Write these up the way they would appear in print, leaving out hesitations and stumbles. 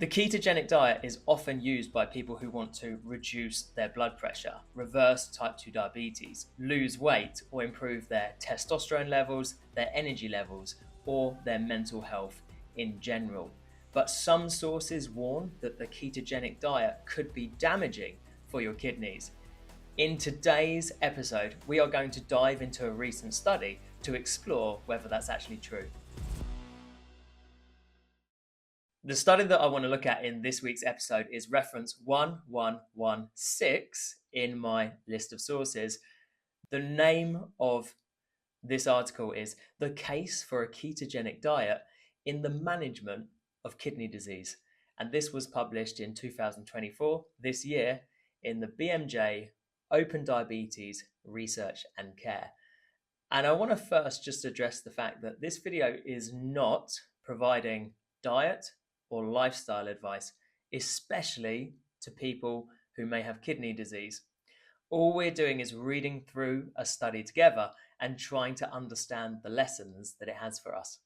The ketogenic diet is often used by people who want to reduce their blood pressure, reverse type 2 diabetes, lose weight, or improve their testosterone levels, their energy levels, or their mental health in general. But some sources warn that the ketogenic diet could be damaging for your kidneys. In today's episode, we are going to dive into a recent study to explore whether that's actually true. The study that I want to look at in this week's episode is reference 1116 in my list of sources. The name of this article is "The Case for a Ketogenic Diet in the Management of Kidney Disease." And this was published in 2024, this year, in the BMJ Open Diabetes Research and Care. And I want to first just address the fact that this video is not providing diet or lifestyle advice, especially to people who may have kidney disease. All we're doing is reading through a study together and trying to understand the lessons that it has for us.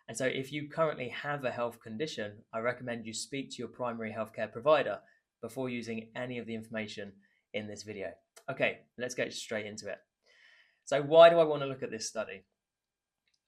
And so if you currently have a health condition, I recommend you speak to your primary healthcare provider before using any of the information in this video. Okay, let's get straight into it. So why do I want to look at this study?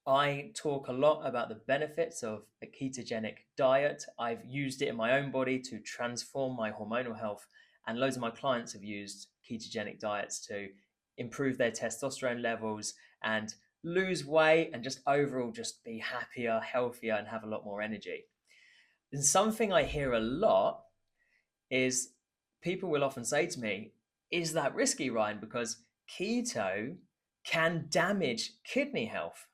I talk a lot about the benefits of a ketogenic diet. I've used it in my own body to transform my hormonal health, and loads of my clients have used ketogenic diets to improve their testosterone levels and lose weight and just overall just be happier, healthier, and have a lot more energy. And something I hear a lot is people will often say to me, "Is that risky, Ryan? Because keto can damage kidney health."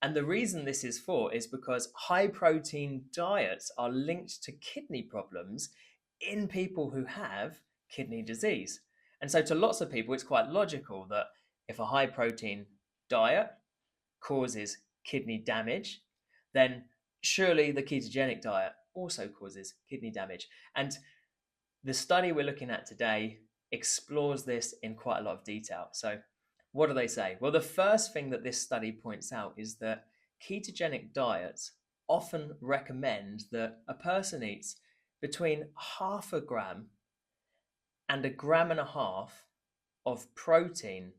And the reason this is for is because high protein diets are linked to kidney problems in people who have kidney disease. And so to lots of people, it's quite logical that if a high protein diet causes kidney damage, then surely the ketogenic diet also causes kidney damage. And the study we're looking at today explores this in quite a lot of detail. So what do they say? Well, the first thing that this study points out is that ketogenic diets often recommend that a person eats between 0.5 grams and 1.5 grams of protein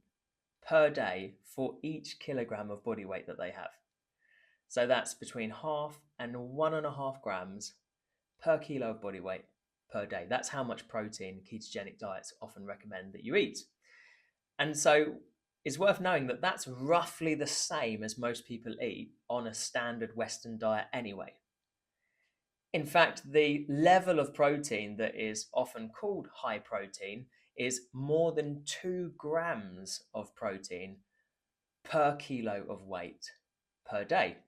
per day for each kilogram of body weight that they have. So that's between 0.5 and 1.5 grams per kilo of body weight per day. That's how much protein ketogenic diets often recommend that you eat. And so it's worth knowing that that's roughly the same as most people eat on a standard Western diet anyway. In fact, the level of protein that is often called high protein is more than 2 grams of protein per kilo of weight per day.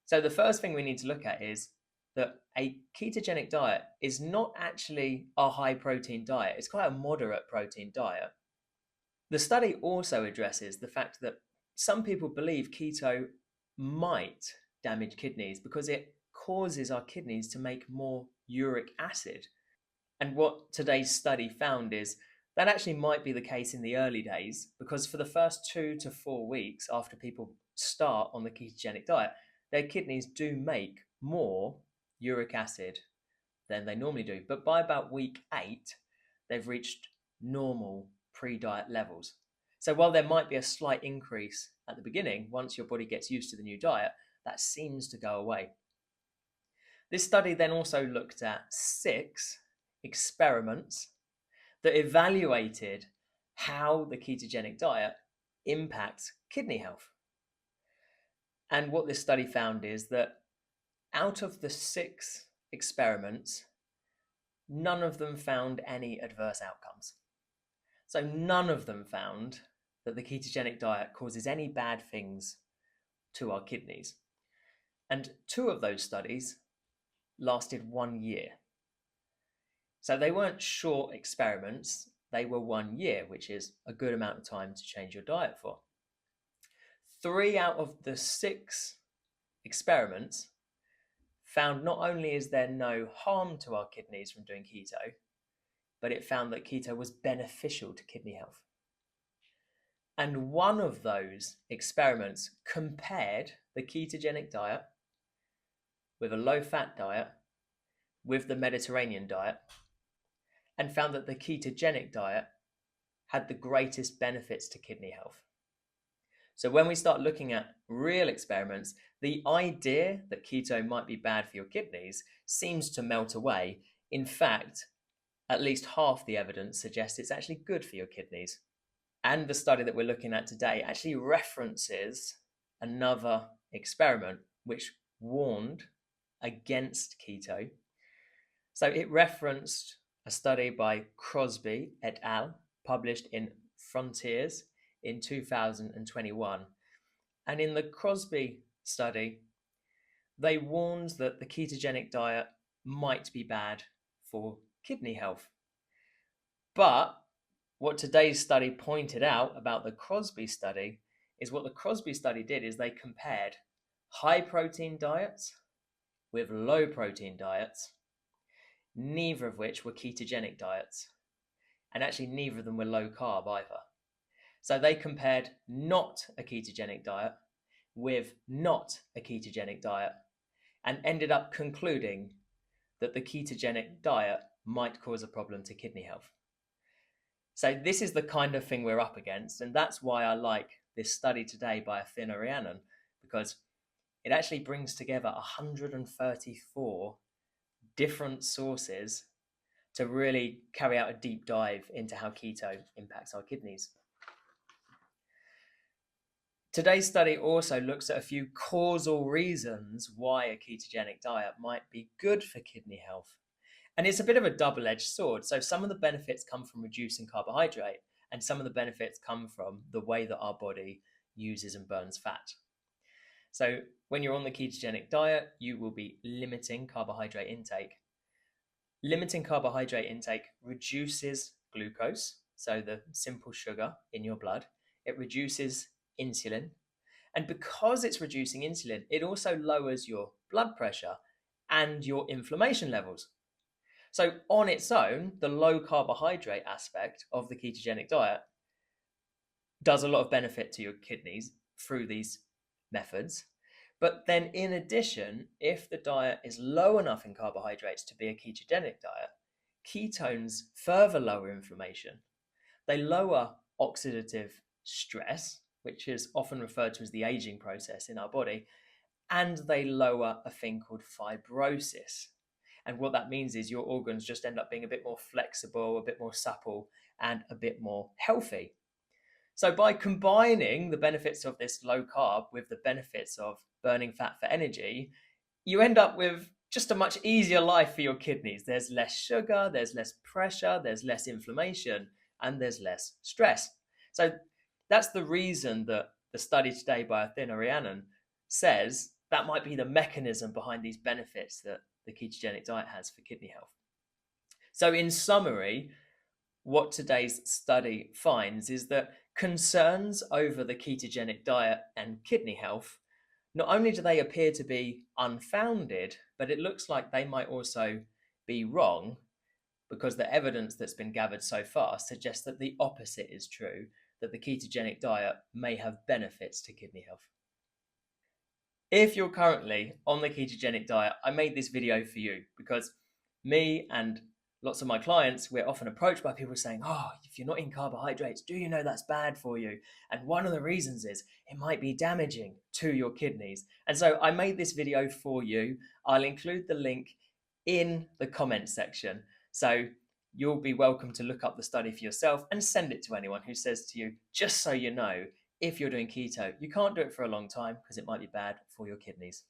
So the first thing we need to look at is that a ketogenic diet is not actually a high protein diet. It's quite a moderate protein diet. The study also addresses the fact that some people believe keto might damage kidneys because it causes our kidneys to make more uric acid. And what today's study found is that actually might be the case in the early days, because for the first 2 to 4 weeks after people start on the ketogenic diet, their kidneys do make more uric acid than they normally do. But by about week 8, they've reached normal pre-diet levels. So while there might be a slight increase at the beginning, once your body gets used to the new diet, that seems to go away. This study then also looked at 6 experiments that evaluated how the ketogenic diet impacts kidney health. And what this study found is that out of the 6 experiments, none of them found any adverse outcomes. So none of them found that the ketogenic diet causes any bad things to our kidneys. And 2 of those studies lasted 1 year. So they weren't short experiments, they were 1 year, which is a good amount of time to change your diet for. 3 out of the 6 experiments found not only is there no harm to our kidneys from doing keto, but it found that keto was beneficial to kidney health. And 1 of those experiments compared the ketogenic diet with a low-fat diet with the Mediterranean diet and found that the ketogenic diet had the greatest benefits to kidney health. So when we start looking at real experiments, the idea that keto might be bad for your kidneys seems to melt away. In fact, at least half the evidence suggests it's actually good for your kidneys. And the study that we're looking at today actually references another experiment which warned against keto. So it referenced a study by Crosby et al., published in Frontiers in 2021. And in the Crosby study, they warned that the ketogenic diet might be bad for kidney health. But what today's study pointed out about the Crosby study is what the Crosby study did is they compared high protein diets with low protein diets, neither of which were ketogenic diets. And actually, neither of them were low carb either. So they compared not a ketogenic diet with not a ketogenic diet and ended up concluding that the ketogenic diet might cause a problem to kidney health. So this is the kind of thing we're up against, and that's why I like this study today by Athena Rhiannon, because it actually brings together 134 different sources to really carry out a deep dive into how keto impacts our kidneys. Today's study also looks at a few causal reasons why a ketogenic diet might be good for kidney health. And it's a bit of a double-edged sword. So some of the benefits come from reducing carbohydrate, and some of the benefits come from the way that our body uses and burns fat. So when you're on the ketogenic diet, you will be limiting carbohydrate intake. Limiting carbohydrate intake reduces glucose, so the simple sugar in your blood. It reduces insulin. And because it's reducing insulin, it also lowers your blood pressure and your inflammation levels. So on its own, the low carbohydrate aspect of the ketogenic diet does a lot of benefit to your kidneys through these methods. But then in addition, if the diet is low enough in carbohydrates to be a ketogenic diet, ketones further lower inflammation. They lower oxidative stress, which is often referred to as the aging process in our body, and they lower a thing called fibrosis. And what that means is your organs just end up being a bit more flexible, a bit more supple, and a bit more healthy. So by combining the benefits of this low carb with the benefits of burning fat for energy, you end up with just a much easier life for your kidneys. There's less sugar, there's less pressure, there's less inflammation, and there's less stress. So that's the reason that the study today by Athena Rhiannon says that might be the mechanism behind these benefits that the ketogenic diet has for kidney health. So in summary, what today's study finds is that concerns over the ketogenic diet and kidney health, not only do they appear to be unfounded, but it looks like they might also be wrong, because the evidence that's been gathered so far suggests that the opposite is true, that the ketogenic diet may have benefits to kidney health. If you're currently on the ketogenic diet, I made this video for you because me and lots of my clients, we're often approached by people saying, oh, if you're not eating carbohydrates, do you know that's bad for you? And one of the reasons is it might be damaging to your kidneys. And so I made this video for you. I'll include the link in the comments section. So you'll be welcome to look up the study for yourself and send it to anyone who says to you, just so you know, if you're doing keto, you can't do it for a long time because it might be bad for your kidneys.